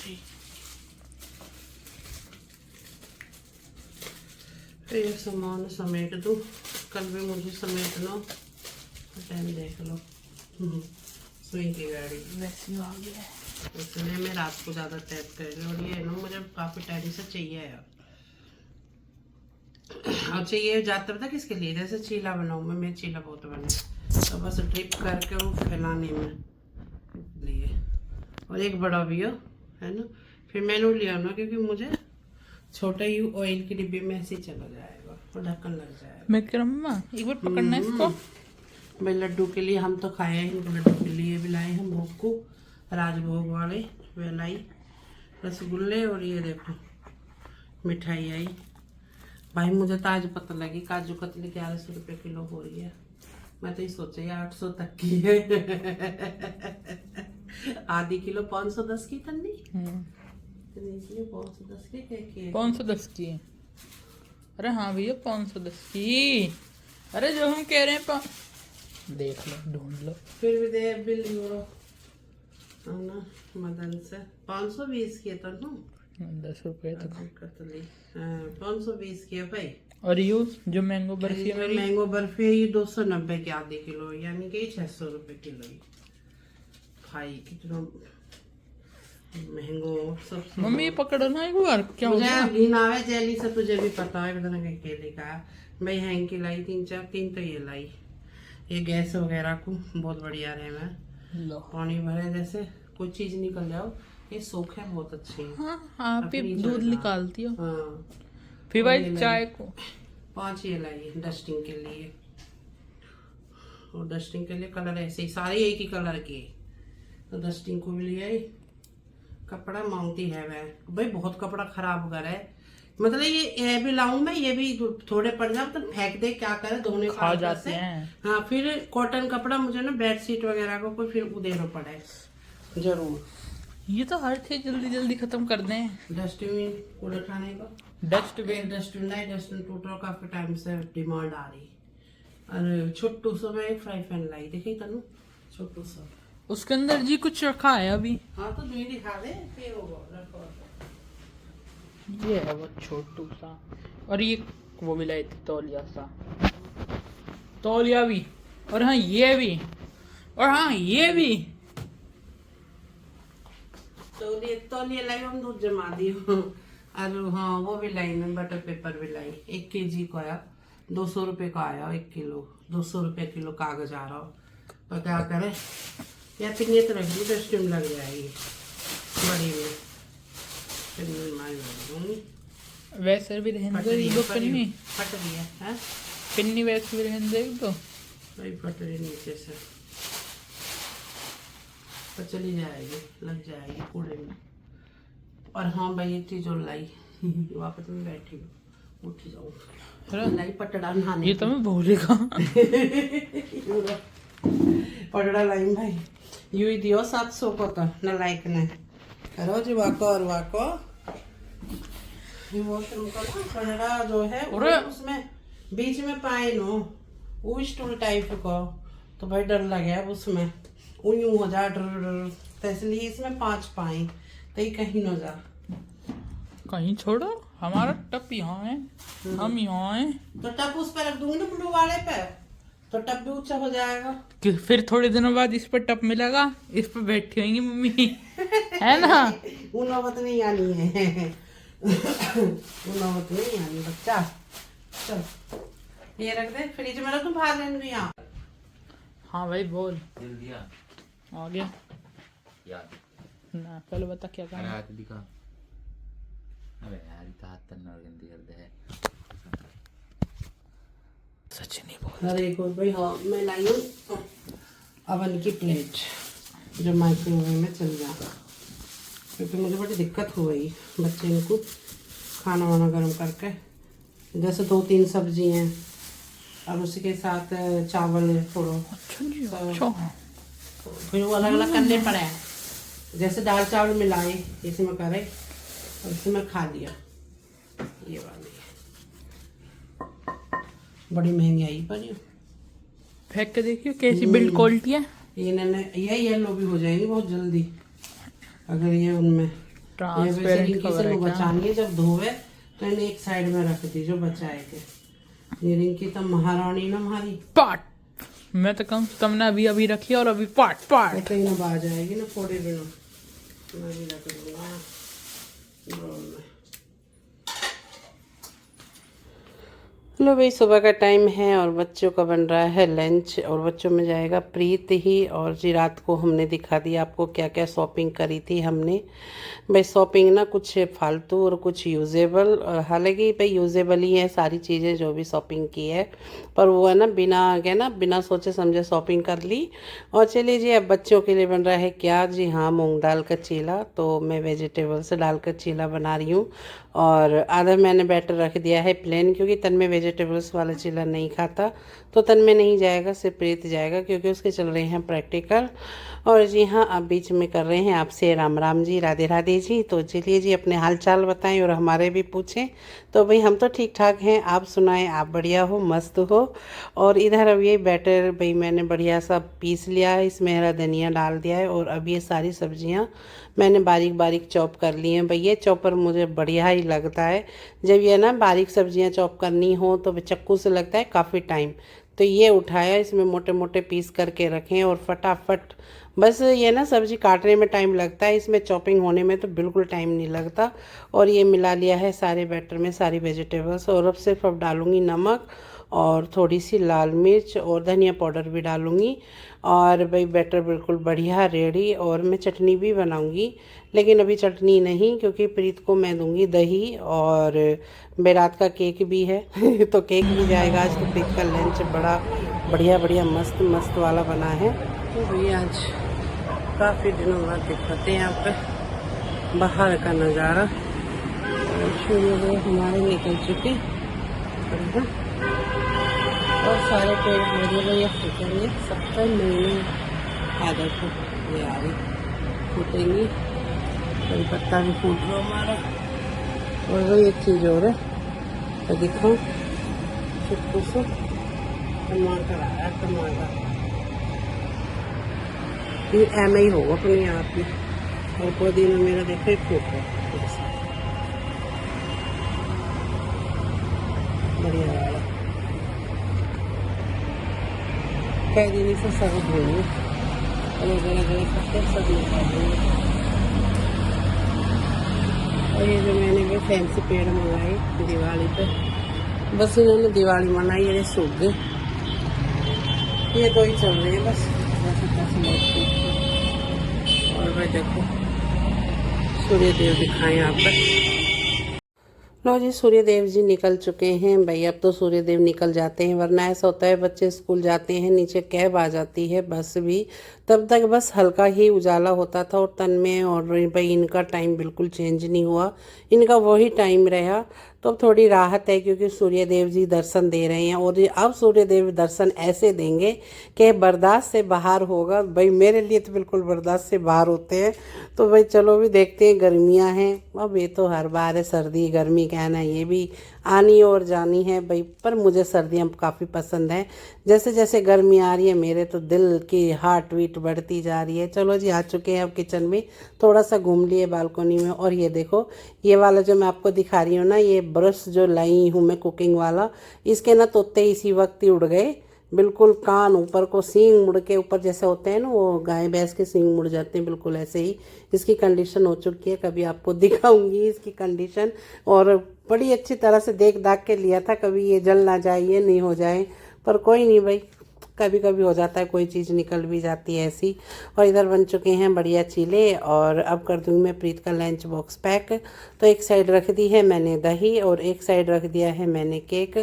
जी। ये सामान समेट दूँ, कल भी मुझे समेटना, टाइम देख लो। सुई की गाड़ी वैसे आ गया है। इसलिए मैं रात को ज़्यादा टैप कर रही हूँ, और ये ना मुझे काफ़ी टाइम से चाहिए यार। और चाहिए जाता पता किसके लिए, जैसे चीला बनाऊँ मैं चीला बहुत बना, तो बस ड्रिप करके वो फैलाने में लिए। और एक बड़ा भी हो है ना, फिर मैंने लिया ना क्योंकि मुझे छोटा ही ऑयल की डिब्बी में ऐसे ही चला जाएगा और ढक्कन लग जाएगा। मैं कह रहा हूँ मम्मा एक बार पकड़ना है इसको। भाई लड्डू के लिए हम तो खाए हैं, लड्डू के लिए भी लाए हम भोग को, राजभोग वाले वे लाई रसगुल्ले, और ये देखो मिठाई आई। भाई मुझे तो आज पता लगी काजू कतली 1100 रुपये किलो हो रही है। मैं तो ये सोचा ये 800 तक की है। आधी किलो 510 की तन्नी, 510 की 510 की। अरे हाँ भैया 510 की। अरे जो हम कह रहे हैं देख लो ढूंढ लो। फिर भी दे बिल ना मदन से 520 की है तो ना 10 रुपये तक। कतली 520 की है भाई। और यू जो मैंगो बर्फी है मेरी, मैंगो बर्फी है ये 290 की आधी किलो, यानी कि 600 रुपये किलो ही। भाई कितना महंगो सब। मम्मी ये पकड़ो ना एक बार, क्या हो गया? मुझे घी ना आवे जेली से, तुझे भी पता है कितना केले का भाई। हैंग की लाई 3 तो ये लाई, ये गैस वगैरह को बहुत बढ़िया रहे। मैं लो पानी भरे जैसे कोई चीज निकल जाओ, ये सोख है बहुत अच्छी। हाँ आप ही अपनी दूध जगह। निकालती हो। हाँ फिर भाई चाय को 5 ये लाई डस्टिंग के लिए, और डस्टिंग के लिए कलर ऐसे ही सारे एक ही कलर के, तो डस्टिंग को भी लिया। कपड़ा मांगती है वह भाई, बहुत कपड़ा खराब कर है। मतलब ये भी लाऊं मैं, ये भी थोड़े पड़ जाए तो फेंक दे, क्या करे धोने खा जाते हैं। हाँ फिर कॉटन कपड़ा मुझे ना बेडशीट वगैरह को कोई फिर उधेरना पड़े जरूर। ये तो हर चीज जल्दी जल्दी खत्म कर दें। डस्टबिन कूड़ा खाने का, डस्टबिन नहीं, डस्टबिन टूटा, काफी टाइम से डिमांड आ रही। और छोटू सा मैं एक फ्राई पैन लाई, देखी तनु छोटू सा, उसके अंदर जी कुछ रखा है अभी। हाँ तो तुम्हें दिखा दे फिर वो रखो। ये है वो छोटू सा, और ये वो भी लाई थी तौलिया सा, तौलिया भी, और हाँ ये भी, और हाँ ये भी। तो ये लाई हम दूध जमा दियो। और हाँ वो भी लाई मैं, बटर पेपर भी लाई 1 kg का आया, 200 रुपये का आया 1 किलो, 200 रुपये किलो कागज आ रहा। तो क्या करे या पिन्नी तो रख दी, डस्टबिन लग जाएगी बड़ी में, वैसे भी रहने दो, ये पिन्नी फट रही है पिन्नी वैसे भी रहने दो तो भाई, फट रही नीचे से तो चली जाएगी, लग जाएगी कूड़े में। और हाँ भाई एक चीज और लाई, वापस में बैठी हूँ, उठ जाऊँ लाई पटड़ा नहाने। ये तो मैं भूलेगा। पटड़ा लाई भाई, यू ही दियो 700 को तो न लाइक ने करो जी वाको, और वाको वॉशरूम का पटड़ा जो है उसमें बीच में पाए नो वो स्टूल टाइप को, तो भाई डर लगे उसमें यूं हो जा डर, तो इसलिए इसमें 5 पाए, तो ये कहीं न जा। कहीं छोड़ो, हमारा टप यहाँ है, हम यहाँ हैं। तो टप उस पर रख दूंगी ना ब्लू वाले पे, तो टप भी ऊंचा हो जाएगा। कि फिर थोड़े दिनों बाद इस पर टप मिलेगा, इस पर बैठी होंगी मम्मी, है ना? वो नौबत नहीं आनी है। वो नौबत नहीं आनी बच्चा। चल ये रख दे फ्रिज में, रख दूं बाहर लेने यहाँ। हाँ भाई बोल, जल्दी आ गया याद ना, पहले बता क्या अरे करना। हाथ दिखा। अबे यार इतना हाथ तन्ना और गंदी कर दे है। सच नहीं बोल। अरे एक और भाई, हाँ मैं लाई हूँ अवन की प्लेट जो माइक्रोवेव में चल जाए, क्योंकि मुझे बड़ी दिक्कत हो गई बच्चे को खाना वाना गर्म करके, जैसे 2-3 सब्जी हैं और उसी के साथ चावल थोड़ा, अच्छा जी, तो अच्छा। फिर वो अलग अलग करने पड़े, जैसे दाल चावल मिलाए इसमें करे और इसमें खा लिया। ये वाली बड़ी महंगी आई पर ये फेंक के देखियो कैसी बिल्ड क्वालिटी है। ये येलो भी हो जाएंगी बहुत जल्दी अगर ये उनमें ट्रांसपेरेंट रिंकी कवर से है वो क्या? बचानी है, जब धोवे तो इन्हें एक साइड में रख दी जो बचाए के। ये रिंकी तो महारानी ना हमारी, पाट। मैं तो कहूँ तुमने अभी अभी रखी और अभी पाट पाट। कहीं ना बाज आएगी ना फोड़े बिना। मैं भी रख दूंगा बाउल में। हेलो भाई, सुबह का टाइम है और बच्चों का बन रहा है लंच, और बच्चों में जाएगा प्रीत ही। और जी रात को हमने दिखा दिया आपको क्या क्या शॉपिंग करी थी हमने। भाई शॉपिंग ना कुछ फालतू और कुछ यूजेबल, और हालांकि भाई यूजेबल ही है सारी चीज़ें जो भी शॉपिंग की है, पर वो है ना बिना सोचे समझे शॉपिंग कर ली। और चलिए जी, अब बच्चों के लिए बन रहा है क्या, जी हाँ, मूंग दाल का चीला। तो मैं वेजिटेबल्स डालकर चीला बना रही हूँ, और आधा मैंने बैटर रख दिया है प्लेन, क्योंकि तन में वेजिटेबल्स वाला चीला नहीं खाता, तो तन में नहीं जाएगा, सिर्फ प्रीत जाएगा, क्योंकि उसके चल रहे हैं प्रैक्टिकल। और जी हाँ, आप बीच में कर रहे हैं आपसे राम राम जी, राधे राधे जी। तो चलिए जी, अपने हाल चाल बताएं और हमारे भी पूछें। तो भाई हम तो ठीक ठाक हैं, आप सुनाएं, आप बढ़िया हो, मस्त हो। और इधर अब ये बैटर भाई मैंने बढ़िया सा पीस लिया है, इसमें हरा धनिया डाल दिया है, और अब ये सारी सब्जियां मैंने बारीक बारीक चॉप कर ली हैं। भाई ये चॉपर मुझे बढ़िया ही लगता है, जब ये ना बारीक सब्जियां चॉप करनी हो तो चक्कू से लगता है काफ़ी टाइम। तो ये उठाया, इसमें मोटे मोटे पीस करके रखें, और फटाफट बस ये ना सब्ज़ी काटने में टाइम लगता है, इसमें चॉपिंग होने में तो बिल्कुल टाइम नहीं लगता। और ये मिला लिया है सारे बैटर में सारी वेजिटेबल्स, और अब डालूँगी नमक और थोड़ी सी लाल मिर्च और धनिया पाउडर भी डालूँगी। और भाई बैटर बिल्कुल बढ़िया रेडी। और मैं चटनी भी बनाऊँगी, लेकिन अभी चटनी नहीं, क्योंकि प्रीत को मैं दूँगी दही, और बेरात का केक भी है तो केक भी जाएगा आज। तो प्रीत का लंच बड़ा बढ़िया बढ़िया मस्त मस्त वाला बना है। तो भैया आज काफ़ी दिनों बाद दिखाते हैं यहाँ पे बाहर का नज़ारा। सूर्योदय हमारे निकल चुके हैं, और सारे पेड़ पौधे भैया फूटेंगे, 70 महीने आदत को ये आ रही फूटेंगी। कई पत्ता भी फूट रहा हमारा। और वही एक चीज़ और है, तो दिखो चुप्पू से टमाटर आ रहा है, टमाटर ये एम ही होगा अपने आप में। और पुदीना मेरा देखो एक फूट है बढ़िया वाला, कई दिन से सब धोएंगे, सब निकाल देंगे। और ये जो मैंने भी फैंसी पेड़ मंगाए दिवाली पे, बस इन्होंने दिवाली मनाई, ये सूख गए, ये तो ही चल रहे हैं बस। और भाई देखो सूर्य देव दिखाएं यहाँ पर। लो जी, सूर्य देव जी निकल चुके हैं भाई। अब तो सूर्य देव निकल जाते हैं, वरना ऐसा होता है बच्चे स्कूल जाते हैं, नीचे कैब आ जाती है, बस भी, तब तक बस हल्का ही उजाला होता था और तन में। और भाई इनका टाइम बिल्कुल चेंज नहीं हुआ, इनका वही टाइम रहा। तो अब थोड़ी राहत है, क्योंकि सूर्य देव जी दर्शन दे रहे हैं, और अब सूर्य देव दर्शन ऐसे देंगे कि बर्दाश्त से बाहर होगा। भाई मेरे लिए तो बिल्कुल बर्दाश्त से बाहर होते हैं। तो भाई चलो भी देखते हैं, गर्मियां हैं अब, ये तो हर बार है, सर्दी गर्मी कहना ये भी आनी और जानी है भाई। पर मुझे सर्दियाँ काफ़ी पसंद हैं, जैसे जैसे गर्मी आ रही है मेरे तो दिल की हार्ट बीट बढ़ती जा रही है। चलो जी, आ चुके हैं अब किचन में, थोड़ा सा घूम लिए बालकनी में। और ये देखो, ये वाला जो मैं आपको दिखा रही हूँ ना, ये ब्रश जो लाई हूँ मैं कुकिंग वाला, इसके ना तोते इसी वक्त ही उड़ गए, बिल्कुल कान ऊपर को, सींग मुड़ के ऊपर जैसे होते हैं ना, वो गाय भैंस के सींग मुड़ जाते हैं, बिल्कुल ऐसे ही इसकी कंडीशन हो चुकी है। कभी आपको दिखाऊंगी इसकी कंडीशन, और बड़ी अच्छी तरह से देख दाख के लिया था, कभी ये जल ना जाए, ये नहीं हो जाए, पर कोई नहीं भाई, कभी कभी हो जाता है, कोई चीज़ निकल भी जाती है ऐसी। और इधर बन चुके हैं बढ़िया चीले, और अब कर दूँगी मैं प्रीत का लंच बॉक्स पैक। तो एक साइड रख दी है मैंने दही, और एक साइड रख दिया है मैंने केक,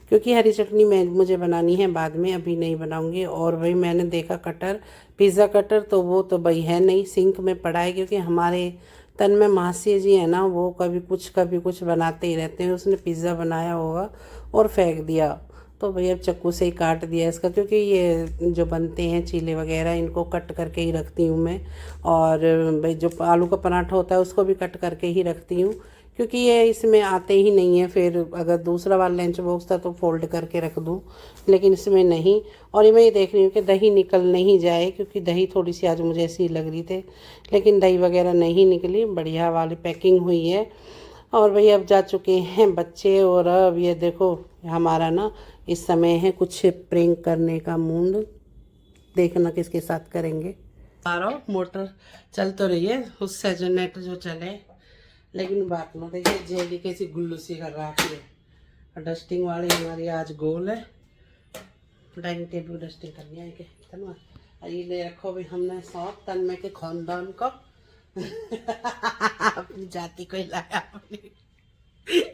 क्योंकि हरी चटनी मुझे बनानी है बाद में, अभी नहीं बनाऊंगी। और भाई मैंने देखा कटर, पिज़्ज़ा कटर, तो वो तो भाई है नहीं, सिंक में पड़ा है, क्योंकि हमारे तन में मासी जी है ना, वो कभी कुछ बनाते ही रहते हैं। उसने पिज़्ज़ा बनाया होगा और फेंक दिया, तो भाई अब चाकू से ही काट दिया इसका, क्योंकि ये जो बनते हैं चीले वगैरह इनको कट करके ही रखती हूँ मैं। और भाई जो आलू का पराठा होता है उसको भी कट करके ही रखती हूँ, क्योंकि ये इसमें आते ही नहीं है। फिर अगर दूसरा वाला लंच बॉक्स था तो फोल्ड करके रख दूँ, लेकिन इसमें नहीं। और मैं ये देख रही हूँ कि दही निकल नहीं जाए, क्योंकि दही थोड़ी सी आज मुझे ऐसी लग रही थी, लेकिन दही वगैरह नहीं निकली, बढ़िया वाली पैकिंग हुई है। और भाई अब जा चुके हैं बच्चे, और अब ये देखो हमारा ना इस समय है कुछ प्रैंक करने का मूड, देखना किसके साथ करेंगे। सारा मोटर चल तो रही है, उससे जनरेटर जो चले, लेकिन बात ना देखिए जेली कैसी गुल्लू सी कर रखी है। और डस्टिंग वाली हमारी आज गोल है, डाइनिंग टेबल डस्टिंग करनी है के तनवा। और ये ले रखो भी हमने शौक तन्मय के खानदान को अपनी जाति को लाया, अपनी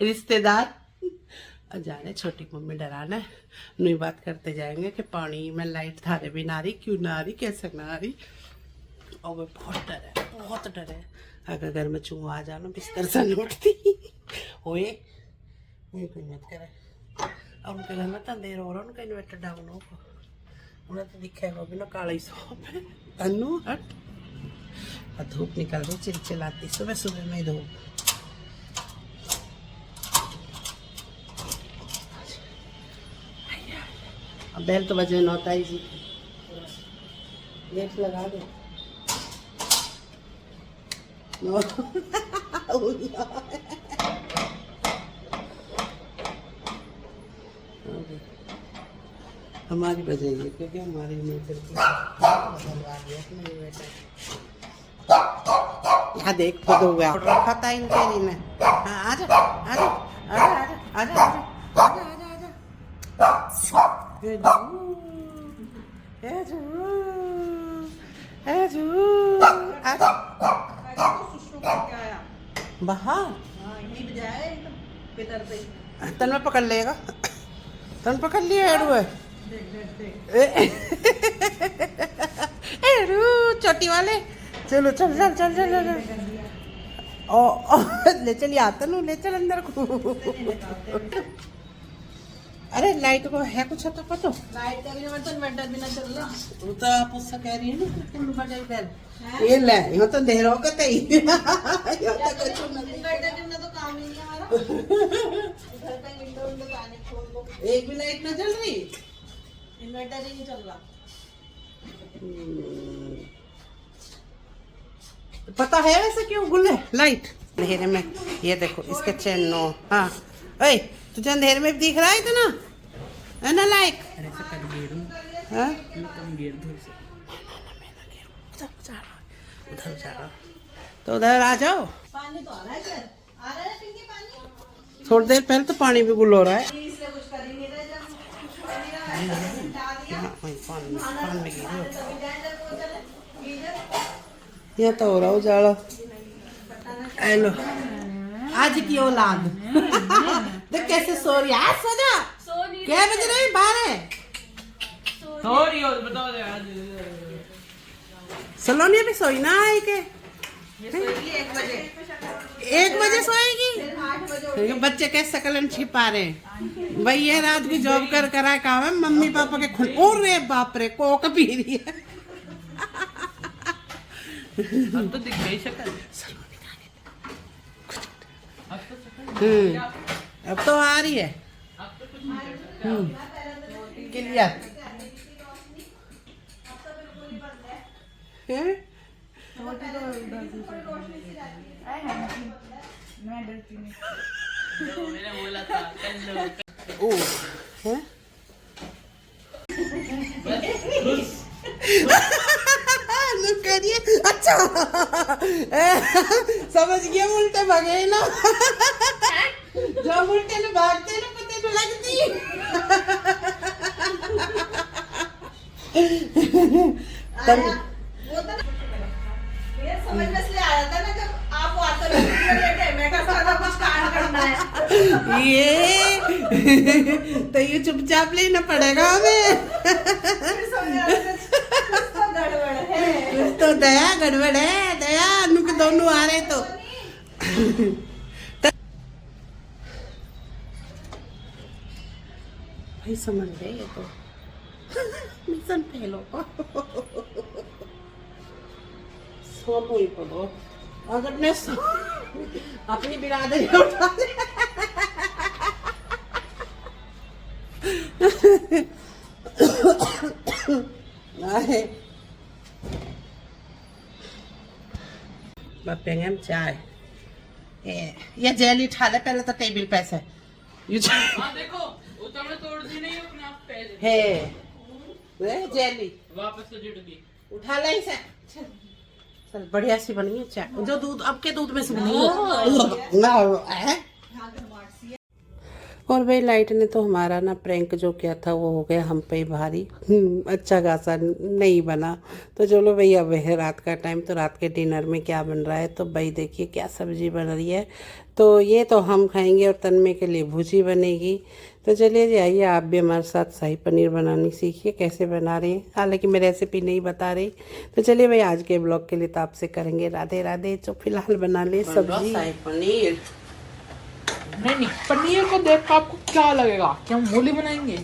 रिश्तेदार। और जा रहे छोटी मम्मी डराना है, नहीं बात करते जाएंगे कि पानी में लाइट थारे भी ना रही, क्यों ना आ रही, कैसे ना आ रही। और वो बहुत डर है, बहुत डर है। अगर घर में चूहा आ जाना बिस्तर से नहीं उठती होए, कोई मत करे। और उनके घर में तो अंधेर हो रहा, उनका इन्वर्टर डाउन हो, उन्हें तो दिखेगा भी ना काला ही सौंप है। तन्नू हट, और धूप निकल रही चिलचिलाती, सुबह सुबह में धूप। अब बेल तो बजे 9 तारीख जी, गेट लगा दो। हमारी वजह ये, क्योंकि हमारी नेचर की बदलवा दिया अपने बेटा। यहाँ देख बदल हुआ रखा था इन तेरी ने। हाँ आजा आजा आजा आजा आजा आजा आजा आजा बाहर तन में पकड़ लेगा, तन पकड़ लिया एडू है। एडू छोटी वाले, चलो चल चल चल चल चल ओ ले चल आता नू, ले चल अंदर को। अरे लाइट को है कुछ तो पता, लाइट का भी ना, तो इन्वर्टर भी ना चल रहा। तू तो आप उससे कह रही है ना कुल्लू बजाई बैल ये ले, यहाँ तो देरो का तई यहाँ तो कुछ नहीं, इन्वर्टर के बिना तो काम ही नहीं हमारा। घर का विंडो विंडो पानी खोल दो, एक भी लाइट ना जल रही, इन्वर्टर ही नहीं चल रहा। पता है वैसे क्यों गुल्ले लाइट अंधेरे में। ये देखो इसके चैन नो। हाँ ओए तुझे अंधेरे में दिख रहा है इतना, है ना लाइक। हाँ उधर जा रहा, तो उधर आ जाओ। पानी तो आ रहा है सर, आ रहा है पिंकी पानी। थोड़ी देर पहले तो पानी भी गुल हो रहा है। इसलिए कुछ कर ही नहीं रहे, जब पानी में गिरी ये तो हो रहा हो जाड़ा। हेलो आज की औलाद देख कैसे सो रही है, सो जा। क्या बज रहे हैं, 12 सॉरी और बताओ यार, सलोनी भी सोई ना आई के, ये सोएगी 1 बजे, 1 बजे सोएगी। फिर 8 बजे बच्चे कैसे कलन छिपा रहे हैं भाई, ये रात की जॉब कर करा काम है, मम्मी पापा के खून। और रे बाप रे कोक पी रही है। अब तो दिख गई शक्ल, अब तो आ रही है क्लियर। मैंने बोला था कर लो। ओ है करिए अच्छा समझ गया, उल्टे भागे ना जो उल्टे ने भागते ना पते तो लगती। वो तो ये समझ में इसलिए आया था ना, जब आप वाटर लेके मैं का सारा कुछ कांड करना है। ये तो ये चुपचाप लेना पड़ेगा हमें। फिर समझ आ रहा है गड़बड़ है, कुछ तो दया गड़बड़ है, दया अनु के दोनों आ रहे तो। भाई समझ गए ये तो मिशन फेल हो। सो ही पड़ो अगर ने अपनी बिरादरी उठा दे। पियेंगे हम चाय। ये जेली उठा ले पहले तो टेबल पे से। हाँ देखो वो तो हमने तोड़ दी नहीं अपने आप पहले है जेली वापस से जुड़ गई। उठा ले इसे। चल बढ़िया सी बनी है चाय, जो दूध अब के दूध में से बनी है। और भाई लाइट ने तो हमारा ना प्रैंक जो किया था वो हो गया हम पे ही भारी। अच्छा खासा नहीं बना। तो चलो भाई अब है रात का टाइम, तो रात के डिनर में क्या बन रहा है, तो भाई देखिए क्या सब्जी बन रही है। तो ये तो हम खाएंगे और तन्मय के लिए भुजी बनेगी। तो चलिए जी आइए आप भी हमारे साथ शाही पनीर बनानी सीखिए कैसे बना रही हैं। हालांकि मैं रेसिपी नहीं बता रही। तो चलिए भाई आज के ब्लॉग के लिए तो आपसे करेंगे राधे राधे। तो फिलहाल बना ले सब्जी शाही पनीर। नहीं पनीर को देख कर आपको क्या लगेगा कि हम मूली बनाएंगे?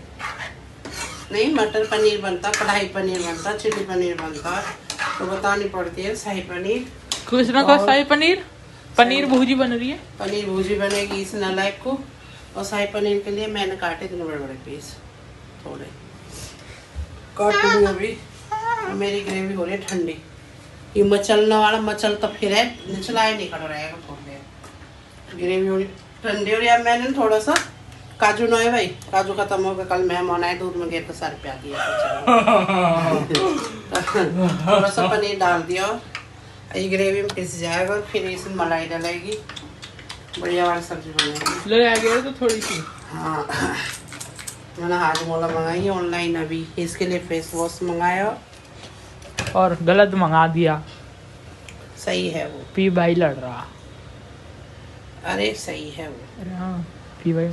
नहीं मटर पनीर बनता, कढ़ाई पनीर बनता, चिली पनीर बनता, तो बतानी पड़ती है शाही पनीर। कृष्णा का शाही पनीर, पनीर भुजी बन रही है। पनीर भुजी बनेगी इस नालायक को। और शाही पनीर के लिए मैंने काटे इतने बड़े बड़े पीस, थोड़े काट लूँ अभी। मेरी ग्रेवी हो रही है ठंडी। ये मचलने वाला मचल तो फिर है, निचला ही नहीं कर रहेगा थोड़ी ग्रेवी हो रही ठंडी। और यार मैंने थोड़ा सा काजू ना है भाई, काजू खत्म हो गया, कल मेहमान आए दूध में गिर के सर पे आ दिया। थोड़ा सा पनीर डाल दिया, ये ग्रेवी में पिस जाएगा और फिर इसमें मलाई डलेगी, बढ़िया वाली सब्जी बनेगी। ले आ गया तो थोड़ी सी। हाँ मैंने हाजमोला मंगाई है ऑनलाइन अभी, इसके लिए फेस वॉश मंगाया और गलत मंगा दिया। सही है वो, पी भाई लड़ रहा। अरे सही है वो। अरे हाँ पी भाई।